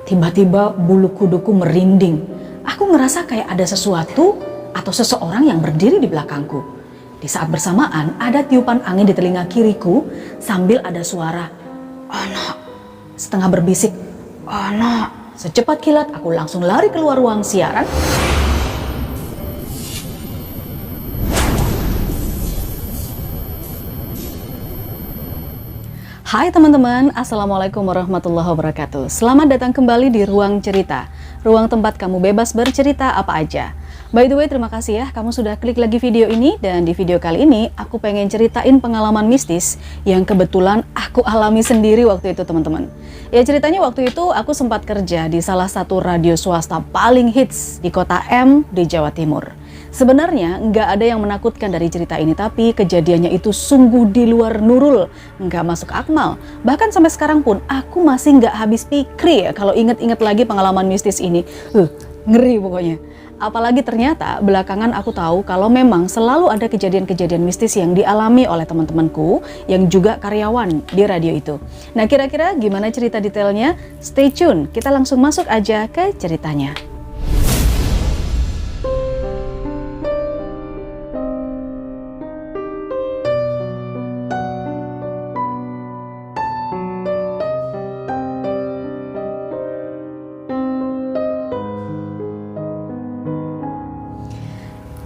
Tiba-tiba bulu kuduku merinding. Aku ngerasa kayak ada sesuatu atau seseorang yang berdiri di belakangku. Di saat bersamaan ada tiupan angin di telinga kiriku sambil ada suara "Ana." Setengah berbisik, "Ana." Secepat kilat aku langsung lari keluar ruang siaran. Hai teman-teman, Assalamualaikum warahmatullahi wabarakatuh. Selamat datang kembali di Ruang Cerita, ruang tempat kamu bebas bercerita apa aja. By the way, terima kasih ya kamu sudah klik lagi video ini. Dan di video kali ini aku pengen ceritain pengalaman mistis yang kebetulan aku alami sendiri waktu itu teman-teman. Ya ceritanya waktu itu aku sempat kerja di salah satu radio swasta paling hits di kota M di Jawa Timur. Sebenarnya nggak ada yang menakutkan dari cerita ini, tapi kejadiannya itu sungguh di luar nurul, nggak masuk akmal. Bahkan sampai sekarang pun aku masih nggak habis pikir ya kalau inget-inget lagi pengalaman mistis ini. Ngeri pokoknya. Apalagi ternyata belakangan aku tahu kalau memang selalu ada kejadian-kejadian mistis yang dialami oleh teman-temanku yang juga karyawan di radio itu. Nah kira-kira gimana cerita detailnya? Stay tune, kita langsung masuk aja ke ceritanya.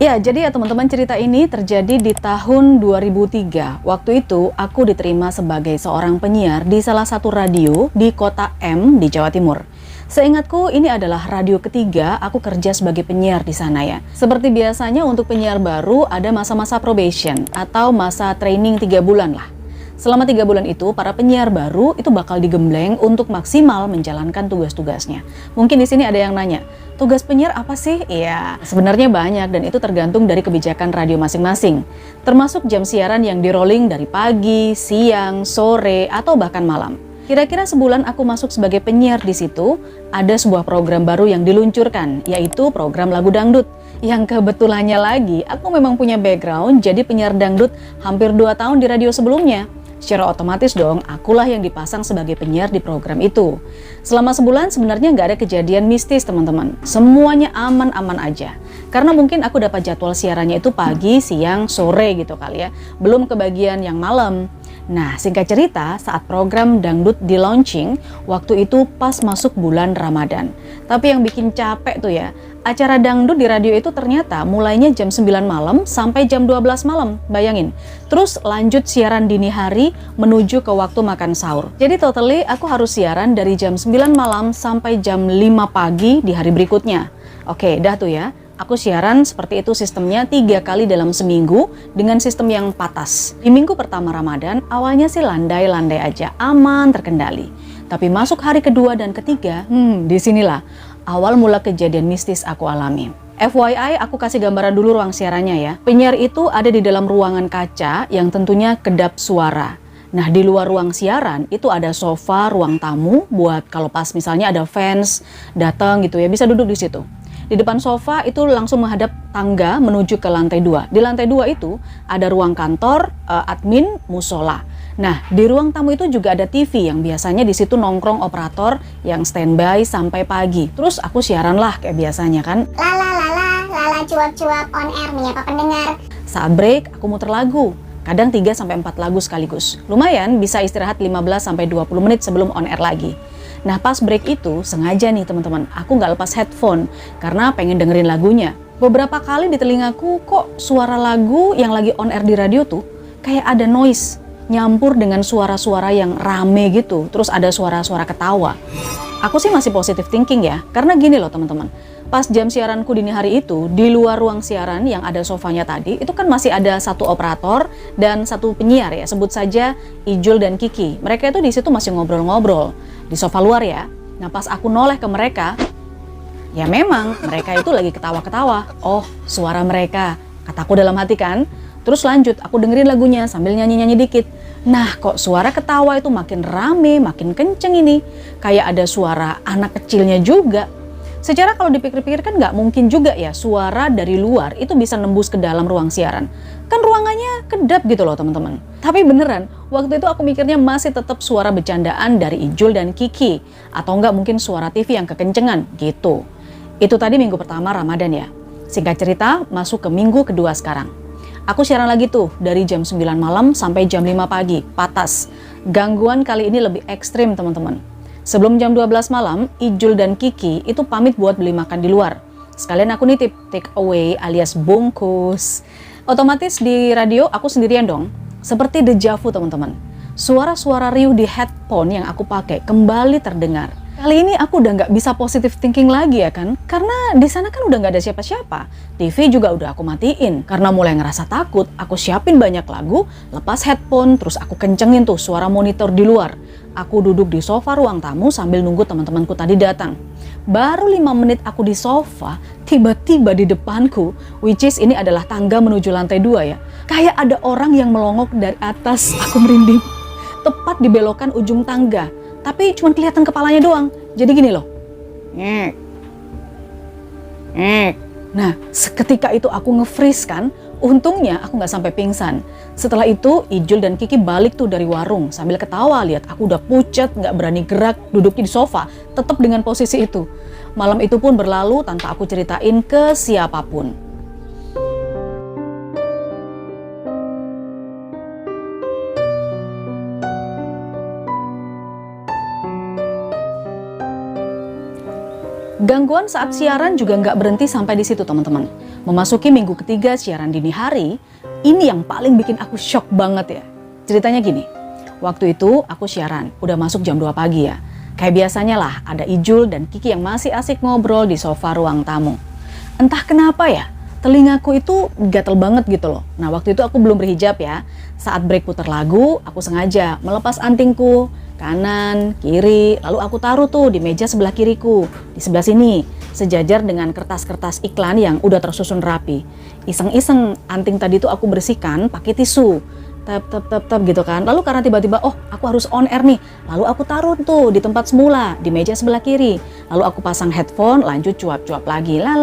Ya, jadi ya teman-teman, cerita ini terjadi di tahun 2003. Waktu itu aku diterima sebagai seorang penyiar di salah satu radio di kota M di Jawa Timur. Seingatku ini adalah radio ketiga aku kerja sebagai penyiar di sana ya. Seperti biasanya untuk penyiar baru ada masa-masa probation atau masa training 3 bulan lah. Selama 3 bulan itu, para penyiar baru itu bakal digembleng untuk maksimal menjalankan tugas-tugasnya. Mungkin di sini ada yang nanya, tugas penyiar apa sih? Iya, sebenarnya banyak dan itu tergantung dari kebijakan radio masing-masing. Termasuk jam siaran yang di-rolling dari pagi, siang, sore, atau bahkan malam. Kira-kira sebulan aku masuk sebagai penyiar di situ, ada sebuah program baru yang diluncurkan, yaitu program lagu dangdut. Yang kebetulannya lagi, aku memang punya background jadi penyiar dangdut hampir 2 tahun di radio sebelumnya. Secara otomatis dong, akulah yang dipasang sebagai penyiar di program itu. Selama sebulan sebenarnya nggak ada kejadian mistis teman-teman. Semuanya aman-aman aja. Karena mungkin aku dapat jadwal siarannya itu pagi, siang, sore gitu kali ya. Belum kebagian yang malam. Nah, singkat cerita, saat program dangdut di launching, waktu itu pas masuk bulan Ramadan. Tapi yang bikin capek tuh ya, acara dangdut di radio itu ternyata mulainya jam 9 malam sampai jam 12 malam, bayangin. Terus lanjut siaran dini hari menuju ke waktu makan sahur. Jadi totally aku harus siaran dari jam 9 malam sampai jam 5 pagi di hari berikutnya. Oke, dah tuh ya. Aku siaran seperti itu sistemnya 3 kali dalam seminggu dengan sistem yang patas. Di minggu pertama Ramadan, awalnya sih landai-landai aja, aman, terkendali. Tapi masuk hari kedua dan ketiga, disinilah awal mula kejadian mistis aku alami. FYI, aku kasih gambaran dulu ruang siarannya ya. Penyiar itu ada di dalam ruangan kaca yang tentunya kedap suara. Nah, di luar ruang siaran itu ada sofa, ruang tamu buat kalau pas misalnya ada fans datang gitu ya, bisa duduk di situ. Di depan sofa itu langsung menghadap tangga menuju ke lantai 2. Di lantai 2 itu ada ruang kantor, admin, musola. Nah, di ruang tamu itu juga ada TV yang biasanya di situ nongkrong operator yang standby sampai pagi. Terus aku siaran lah kayak biasanya kan. Lala cuap-cuap on air menyapa pendengar. Saat break aku muter lagu. Kadang 3-4 lagu sekaligus. Lumayan bisa istirahat 15-20 menit sebelum on air lagi. Nah pas break itu sengaja nih teman-teman, aku nggak lepas headphone karena pengen dengerin lagunya. Beberapa kali di telingaku kok suara lagu yang lagi on air di radio tuh kayak ada noise nyampur dengan suara-suara yang rame gitu. Terus ada suara-suara ketawa. Aku sih masih positive thinking ya, karena gini loh teman-teman. Pas jam siaranku dini hari itu, di luar ruang siaran yang ada sofanya tadi, itu kan masih ada satu operator dan satu penyiar ya, sebut saja Ijul dan Kiki. Mereka itu di situ masih ngobrol-ngobrol di sofa luar ya. Nah pas aku noleh ke mereka, ya memang mereka itu lagi ketawa-ketawa. Oh, suara mereka, kataku dalam hati kan. Terus lanjut, aku dengerin lagunya sambil nyanyi-nyanyi dikit. Nah, kok suara ketawa itu makin rame, makin kenceng ini. Kayak ada suara anak kecilnya juga. Secara kalau dipikir-pikir kan nggak mungkin juga ya suara dari luar itu bisa nembus ke dalam ruang siaran. Kan ruangannya kedap gitu loh teman-teman. Tapi beneran, waktu itu aku mikirnya masih tetap suara bercandaan dari Ijul dan Kiki. Atau nggak mungkin suara TV yang kekencengan gitu. Itu tadi minggu pertama Ramadan ya. Singkat cerita, masuk ke minggu kedua sekarang. Aku siaran lagi tuh dari jam 9 malam sampai jam 5 pagi, patas. Gangguan kali ini lebih ekstrim teman-teman. Sebelum jam 12 malam, Ijul dan Kiki itu pamit buat beli makan di luar. Sekalian aku nitip take away alias bungkus. Otomatis di radio aku sendirian dong. Seperti deja vu teman-teman. Suara-suara riuh di headphone yang aku pakai kembali terdengar. Kali ini aku udah nggak bisa positive thinking lagi ya kan. Karena di sana kan udah nggak ada siapa-siapa. TV juga udah aku matiin. Karena mulai ngerasa takut, aku siapin banyak lagu, lepas headphone, terus aku kencengin tuh suara monitor di luar. Aku duduk di sofa ruang tamu sambil nunggu teman-temanku tadi datang. Baru 5 menit aku di sofa, tiba-tiba di depanku, which is ini adalah tangga menuju lantai 2 ya. Kayak ada orang yang melongok dari atas, aku merinding. Tepat di belokan ujung tangga, tapi cuma kelihatan kepalanya doang. Jadi gini loh. Nah, seketika itu aku nge-freeze kan. Untungnya aku nggak sampai pingsan. Setelah itu Ijul dan Kiki balik tuh dari warung sambil ketawa lihat aku udah pucet, nggak berani gerak, duduknya di sofa, tetap dengan posisi itu. Malam itu pun berlalu tanpa aku ceritain ke siapapun. Gangguan saat siaran juga nggak berhenti sampai di situ teman-teman. Memasuki minggu ketiga siaran dini hari, ini yang paling bikin aku shock banget ya. Ceritanya gini, waktu itu aku siaran, udah masuk jam 2 pagi ya. Kayak biasanya lah, ada Ijul dan Kiki yang masih asik ngobrol di sofa ruang tamu. Entah kenapa ya, telingaku itu gatel banget gitu loh. Nah waktu itu aku belum berhijab ya. Saat break putar lagu, aku sengaja melepas antingku, kanan, kiri, lalu aku taruh tuh di meja sebelah kiriku, di sebelah sini, sejajar dengan kertas-kertas iklan yang udah tersusun rapi. Iseng-iseng anting tadi tuh aku bersihkan pakai tisu, tap gitu kan. Lalu karena tiba-tiba, oh aku harus on air nih, lalu aku taruh tuh di tempat semula, di meja sebelah kiri. Lalu aku pasang headphone, lanjut cuap-cuap lagi, la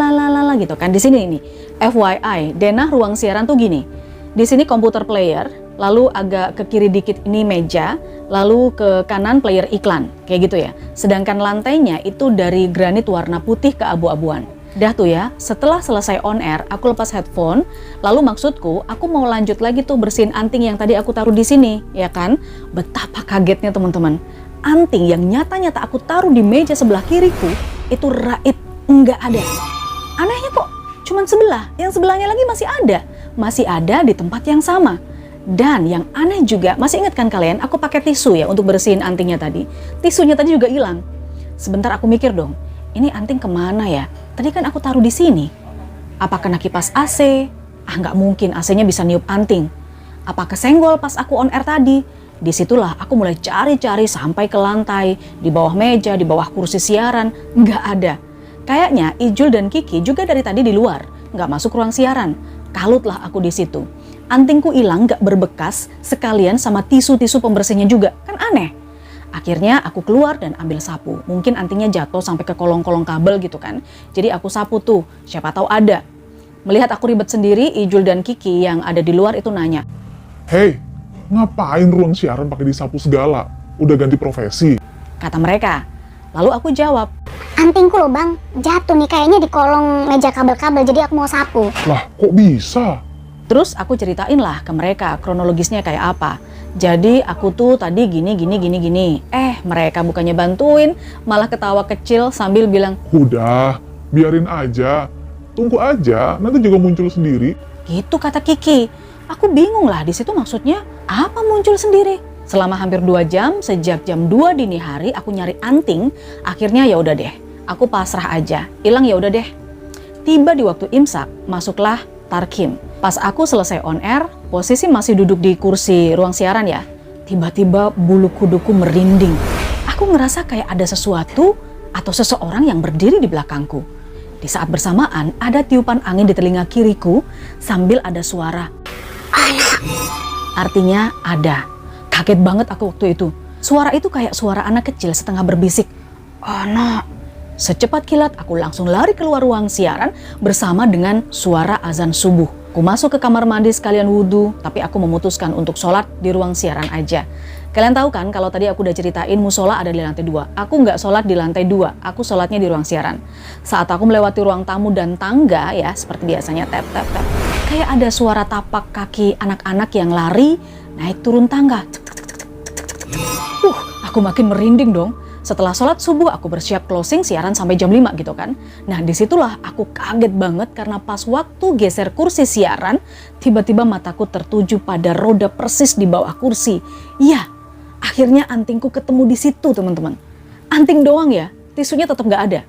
gitu kan. Di sini nih, FYI, denah ruang siaran tuh gini. Di sini komputer player, lalu agak ke kiri dikit ini meja, lalu ke kanan player iklan, kayak gitu ya. Sedangkan lantainya itu dari granit warna putih ke abu-abuan. Dah tuh ya, setelah selesai on air, aku lepas headphone, lalu maksudku aku mau lanjut lagi tuh bersihin anting yang tadi aku taruh di sini, ya kan? Betapa kagetnya teman-teman. Anting yang nyata-nyata aku taruh di meja sebelah kiriku, itu raib, nggak ada. Anehnya kok cuman sebelah, yang sebelahnya lagi masih ada di tempat yang sama. Dan yang aneh juga, masih ingat kan kalian, aku pakai tisu ya untuk bersihin antingnya tadi. Tisunya tadi juga hilang. Sebentar aku mikir dong, ini anting kemana ya? Tadi kan aku taruh di sini. Apa kena kipas AC? Nggak mungkin AC-nya bisa niup anting. Apa kesenggol pas aku on air tadi? Disitulah aku mulai cari-cari sampai ke lantai, di bawah meja, di bawah kursi siaran, nggak ada. Kayaknya Ijul dan Kiki juga dari tadi di luar, nggak masuk ruang siaran. Kalutlah aku di situ. Antingku hilang gak berbekas, sekalian sama tisu-tisu pembersihnya juga. Kan aneh. Akhirnya aku keluar dan ambil sapu. Mungkin antingnya jatuh sampai ke kolong-kolong kabel gitu kan. Jadi aku sapu tuh, siapa tahu ada. Melihat aku ribet sendiri, Ijul dan Kiki yang ada di luar itu nanya, "Hei, ngapain ruang siaran pakai disapu segala? Udah ganti profesi?" kata mereka. Lalu aku jawab, Antingku loh bang, jatuh nih kayaknya di kolong meja kabel-kabel, jadi aku mau sapu. Lah, kok bisa? terus aku ceritain lah ke mereka kronologisnya kayak apa. Jadi aku tuh tadi gini. Mereka bukannya bantuin, malah ketawa kecil sambil bilang, "Udah, biarin aja. Tunggu aja, nanti juga muncul sendiri." gitu kata Kiki. Aku bingung lah di situ maksudnya apa muncul sendiri. Selama hampir 2 jam, sejak jam 2 dini hari aku nyari anting, akhirnya ya udah deh, aku pasrah aja, hilang ya udah deh. Tiba di waktu imsak, masuklah Tarkim. Pas aku selesai on air, posisi masih duduk di kursi ruang siaran ya. Tiba-tiba bulu kuduku merinding. Aku ngerasa kayak ada sesuatu atau seseorang yang berdiri di belakangku. Di saat bersamaan, ada tiupan angin di telinga kiriku sambil ada suara, "Anak." Artinya ada. Kaget banget aku waktu itu. Suara itu kayak suara anak kecil setengah berbisik, "Anak." Secepat kilat, aku langsung lari keluar ruang siaran bersama dengan suara azan subuh. Aku masuk ke kamar mandi sekalian wudhu, tapi aku memutuskan untuk sholat di ruang siaran aja. Kalian tahu kan kalau tadi aku udah ceritain musola ada di lantai 2. Aku nggak sholat di lantai 2, aku sholatnya di ruang siaran. Saat aku melewati ruang tamu dan tangga ya, seperti biasanya tap tap tap, kayak ada suara tapak kaki anak-anak yang lari naik turun tangga. Aku makin merinding dong. Setelah sholat subuh, aku bersiap closing siaran sampai jam 5 gitu kan. Nah disitulah aku kaget banget karena pas waktu geser kursi siaran, tiba-tiba mataku tertuju pada roda persis di bawah kursi. Iya, akhirnya antingku ketemu di situ teman-teman. Anting doang ya, tisunya tetap nggak ada.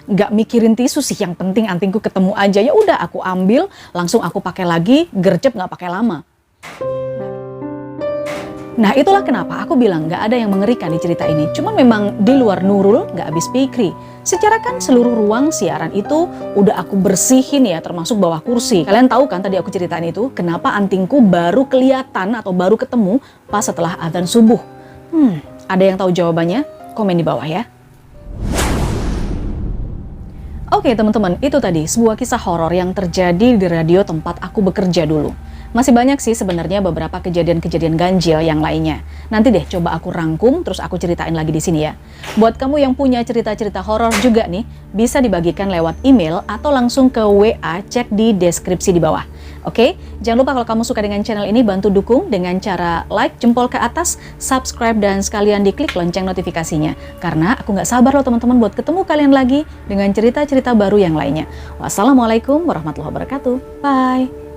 Nggak mikirin tisu sih, yang penting antingku ketemu aja. Ya udah aku ambil, langsung aku pakai lagi, gercep nggak pakai lama. Nah itulah kenapa aku bilang nggak ada yang mengerikan di cerita ini. Cuma memang di luar Nurul nggak habis pikir. Secara kan seluruh ruang siaran itu udah aku bersihin ya, termasuk bawah kursi. Kalian tahu kan tadi aku ceritain itu kenapa antingku baru kelihatan atau baru ketemu pas setelah adzan subuh. Ada yang tahu jawabannya? Komen di bawah ya. Oke teman-teman, itu tadi sebuah kisah horor yang terjadi di radio tempat aku bekerja dulu. Masih banyak sih sebenarnya beberapa kejadian-kejadian ganjil yang lainnya. Nanti deh coba aku rangkum terus aku ceritain lagi di sini ya. Buat kamu yang punya cerita-cerita horor juga nih, bisa dibagikan lewat email atau langsung ke WA, cek di deskripsi di bawah. Oke, jangan lupa kalau kamu suka dengan channel ini, bantu dukung dengan cara like, jempol ke atas, subscribe, dan sekalian diklik lonceng notifikasinya. Karena aku nggak sabar loh teman-teman buat ketemu kalian lagi dengan cerita-cerita baru yang lainnya. Wassalamualaikum warahmatullahi wabarakatuh. Bye!